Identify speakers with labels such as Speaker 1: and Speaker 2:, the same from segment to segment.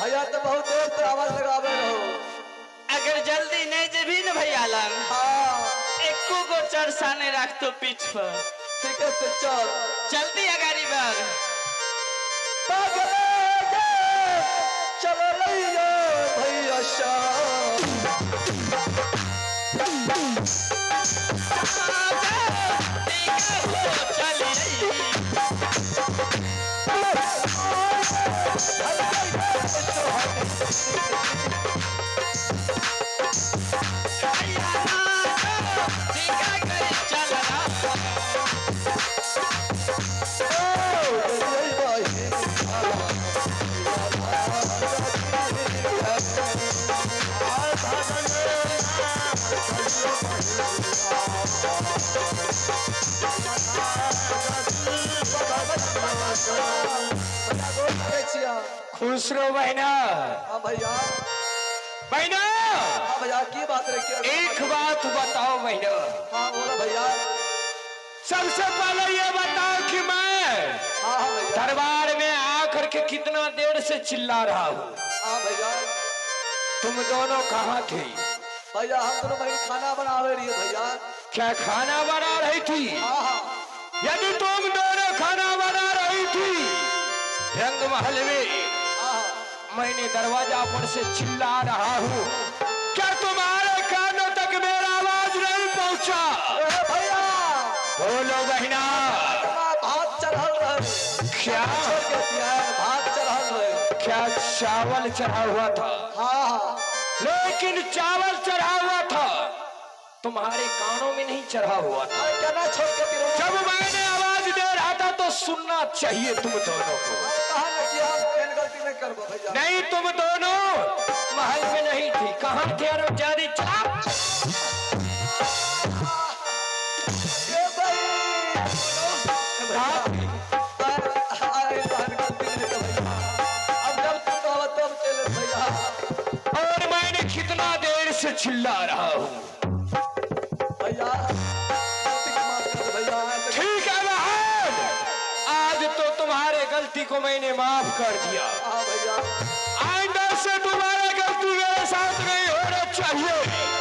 Speaker 1: भैया तो बहुत देर से आवाज लगावे रहो। अगर जल्दी नहीं जेबी न भैया लंग एको गो चरसाने रख तो पीछ पर।
Speaker 2: ठीक है तो चल
Speaker 1: जल्दी अगाड़ी बढ़।
Speaker 2: चलो भैया शाह
Speaker 3: खुश रहो बहना।
Speaker 2: भैया
Speaker 3: बहना
Speaker 2: भैया की बात रही?
Speaker 3: एक बात बताओ बहना।
Speaker 2: हाँ बोलो भैया।
Speaker 3: सबसे पहले ये बताओ कि मैं दरबार में आकर के कितना देर से चिल्ला रहा हूँ।
Speaker 2: हाँ भैया।
Speaker 3: तुम दोनों कहाँ थे?
Speaker 2: भैया हम दोनों भाई खाना बना रही है भैया।
Speaker 3: क्या खाना बना रही थी? यदि तुम दोनों खाना बना रही थी रंग महल में, मैंने दरवाजा पर से चिल्ला रहा हूँ, क्या तुम्हारे कानों तक मेरा आवाज नहीं पहुँचा?
Speaker 2: भैया
Speaker 3: बोलो बहना।
Speaker 2: भात चढ़ल रहे।
Speaker 3: क्या
Speaker 2: भात चढ़ल रहे?
Speaker 3: क्या चावल चढ़ा हुआ था?
Speaker 2: हाँ
Speaker 3: लेकिन चावल चढ़ा हुआ था, तुम्हारे कानों में नहीं चढ़ा हुआ था।
Speaker 2: कहना छोड़ के
Speaker 3: जब मैंने आवाज दे रहा था तो सुनना चाहिए तुम दोनों को।
Speaker 2: गलती नहीं करबो भैया।
Speaker 3: नहीं, तुम दोनों महल में नहीं थी। कहाँ थे? अरुण और मैंने कितना देर से चिल्ला रहा हूँ
Speaker 2: भैया।
Speaker 3: ठीक है बहन, आज तो तुम्हारे गलती को मैंने माफ कर दिया।
Speaker 2: भैया
Speaker 3: आइंदा से तुम्हारे गलती मेरे साथ नहीं होना चाहिए।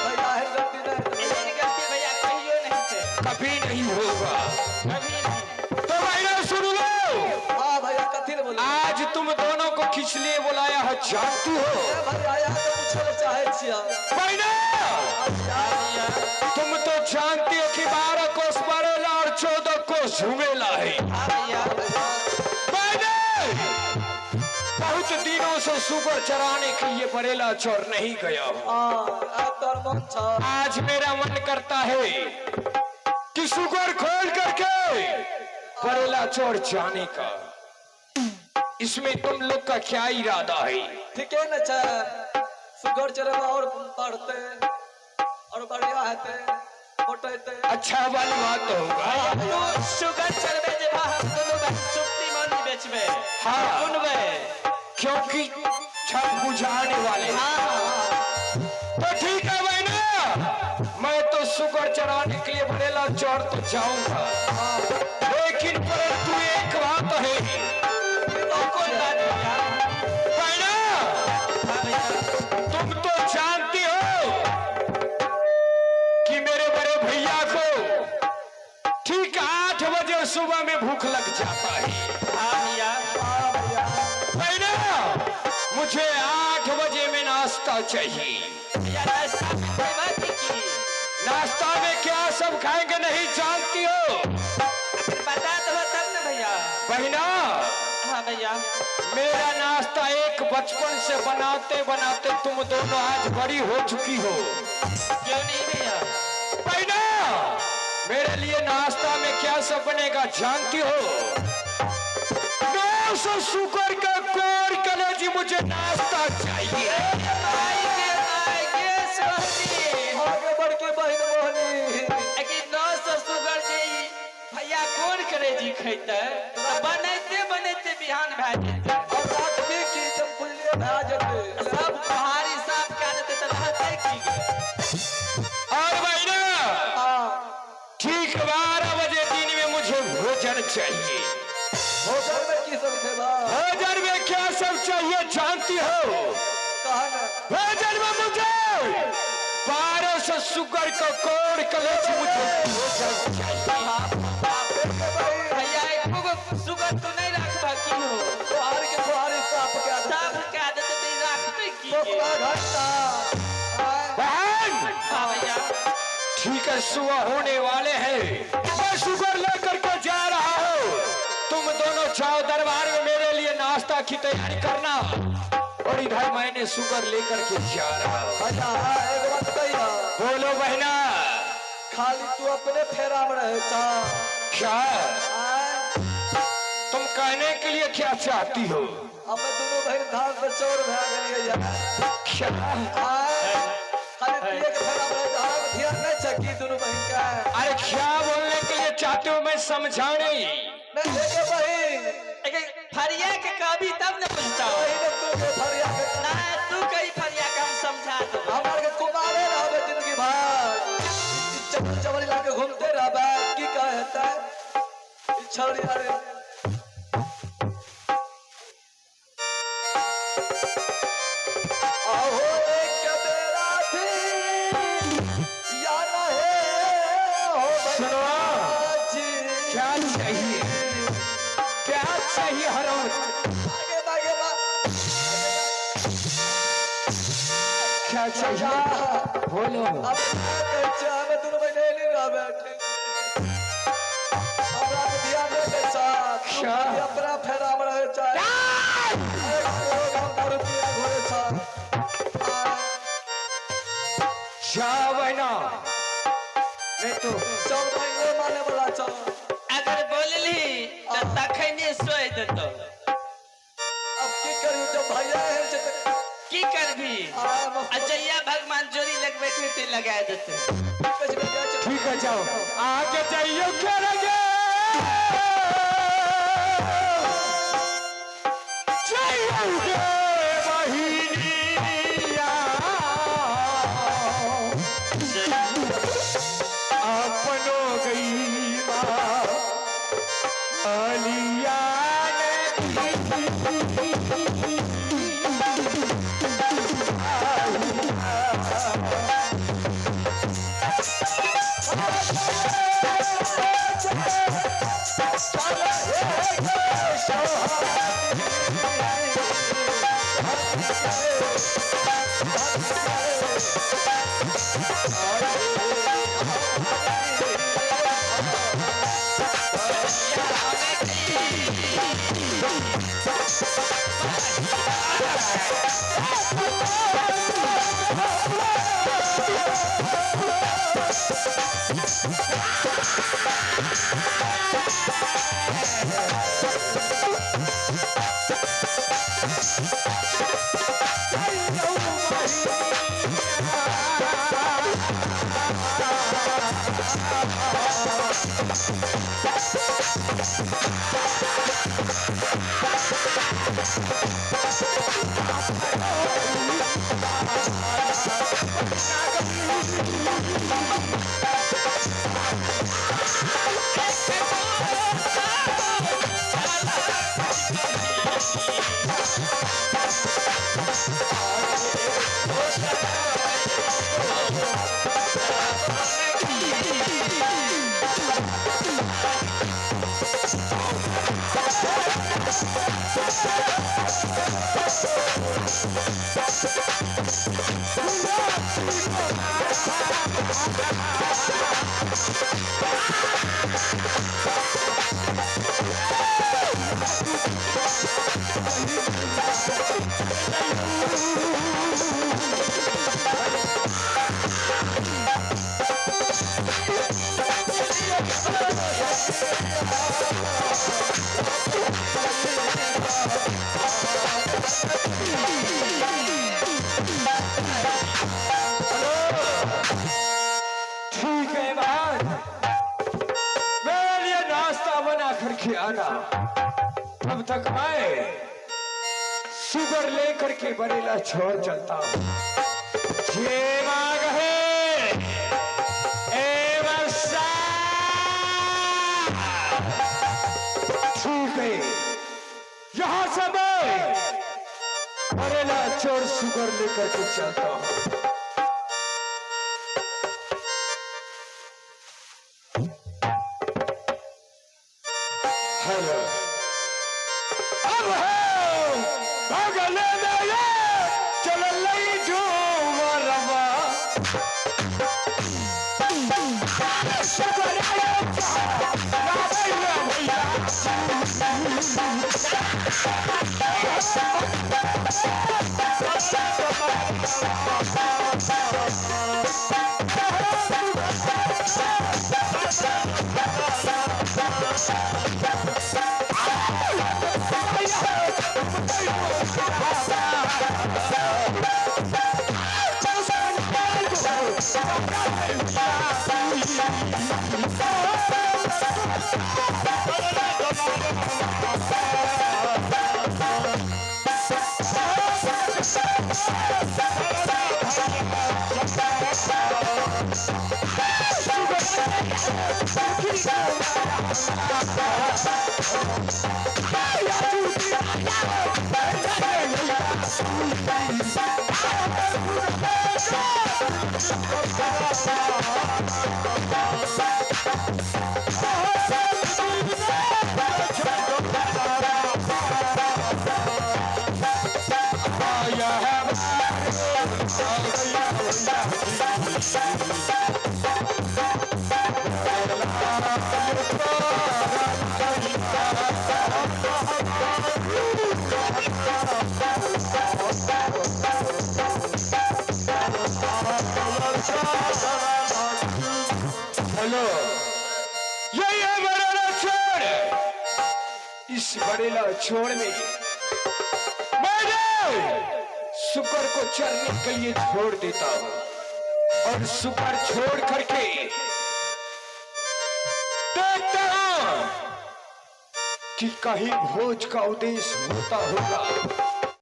Speaker 2: भैया है गलती नहीं।
Speaker 1: मेरी गलती भैया कहियो नहीं थे,
Speaker 3: कभी नहीं होगा।
Speaker 1: कभी नहीं।
Speaker 3: तो भैया सुन लो।
Speaker 2: हाँ भैया कथी ने बोला?
Speaker 3: आज तुम दोनों को किस लिए बुलाया है जानती हो?
Speaker 2: भैया यहाँ तो पूछना चाहे छिया।
Speaker 3: भैया तुम तो जानती हो कि 12 कोस परेला और 14 कोस झुमेला है। बहुत दिनों से सुगर चराने के लिए बरेला चौर नहीं गया हूँ। आज मेरा मन करता है कि सुगर खोल करके बरेला चौर जाने का। इसमें तुम लोग का क्या इरादा है?
Speaker 2: ठीक है न सुगर चरेला और पढ़ते और बढ़िया है
Speaker 3: अच्छा वाली बात होगा।
Speaker 1: शुगर चलबे जे हम दोनों सुप्ती मानी बेचबे।
Speaker 3: हाँ
Speaker 1: सुनबे
Speaker 3: क्योंकि छठ बुझाने वाले। तो ठीक है बहना, मैं तो शुगर चराने के लिए बरेला चौर तो जाऊंगा, लेकिन परंतु एक बात है। तुम तो जानती हो कि मेरे बड़े भैया को ठीक 8 बजे सुबह में भूख लग जाता है। मुझे 8 बजे में नाश्ता चाहिए। नाश्ता में क्या सब खाएंगे नहीं जानती हो?
Speaker 1: बता दो तब न भैया।
Speaker 3: बहना
Speaker 1: हाँ भैया।
Speaker 3: मेरा नाश्ता एक बचपन से बनाते बनाते तुम दोनों आज बड़ी हो चुकी हो।
Speaker 1: क्यों नहीं भैया?
Speaker 3: बहना मेरे लिए नाश्ता में क्या सब बनेगा जानती हो? 900 शुगर का कोर कलेजी मुझे नाश्ता चाहिए।
Speaker 2: आगे बढ़ के बहन मोहनी
Speaker 1: 900 शुगर जी भैया कौन करे जी खैते? बनते बनते बिहान भए जेते
Speaker 2: और रात में की जब पुल्ले भए जेते
Speaker 1: सब पहाड़ी साफ कर देते तो रहते की।
Speaker 3: और बहना ठीक 12 बजे दिन में मुझे भोजन चाहिए।
Speaker 2: भोजन में की सब खेला?
Speaker 3: भोजन में क्या सब चाहिए जानती हो? भेजन में मुझे 1200 सुगर को कोड़ कलेज मुझे
Speaker 1: भैया एको गो सुगर तो नहीं रखबा की हो साफ के आदत नहीं रखते की
Speaker 3: बहन
Speaker 1: हाँ भैया
Speaker 3: ठीक है सुबह होने वाले हैं मैं शुगर लेकर के जा रहा हूँ तुम दोनों जाओ दरबार में मेरे लिए नाश्ता की तैयारी करना और इधर मैंने शुगर लेकर के जा रहा हूँ बोलो बहना
Speaker 2: खाली तू अपने फेरा में रहे चा
Speaker 3: क्या तुम कहने के लिए क्या चाहती हो
Speaker 2: हमें दोनों बहन धान पे चोर भा गए यार
Speaker 3: क्या
Speaker 2: खाली पिए के फेरा में रहे चा ध्यान नहीं चकी दोनों बहन का
Speaker 3: अरे क्या बोलने के लिए चाहते हो मैं समझा नहीं
Speaker 2: देखे बहन
Speaker 1: फरिया के कभी तब न पूछता हो
Speaker 2: वही ने तू के फरिया के
Speaker 1: ना तू कहीं फरिया का हम समझा दो
Speaker 2: हमारे के कुमारे रहबे जिंदगी भर चबल चबल लाके घूमते रहबे की कहता है छौरी अरे आहो एक बेरा थी या ना है हो
Speaker 3: सुनो
Speaker 2: जी
Speaker 3: क्या चाहिए क्या चाहिए हरों
Speaker 2: आगे आगे
Speaker 3: क्या चाहिए बोलो
Speaker 2: अब कच्चा में दोनों महीने नहीं रह बैठे हमरा के ध्यान दे के साथ
Speaker 3: क्या?
Speaker 2: अपना फेरा में रहे चाहे घोड़े सा
Speaker 3: क्या बहना नहीं तो
Speaker 2: चल महीने माने वाला चल
Speaker 1: अगर बोलली तो तखने सोए देतो
Speaker 2: अब की करियो जब भैया है से
Speaker 1: की करभी अजैया भगवान जोड़ी लगबे के लगा देते
Speaker 3: ठीक है जाओ आगे जाइयो क्या लगे जाइयोगे बहिनिया अपनो गई माँ अलिया ठीक है बात मेरे लिए नाश्ता बना करके आना तब तक मैं शुगर लेकर के बरेला छोड़ चलता हूँ ये मांग है ए वर्षा ठीक है यहाँ से मैं बरेला चोर सुगर लेकर के चलता हूँ। हेलो, अब है भगले में ये चल लई डूमरवा सुगर हेलो, यही है बड़ेला छोड़। इस बड़ेला छोड़ में मैं सुकर को चरने के लिए छोड़ देता हूँ और सुकर छोड़ करके देखता हूँ कि कहीं भोज का उद्देश्य होता होगा।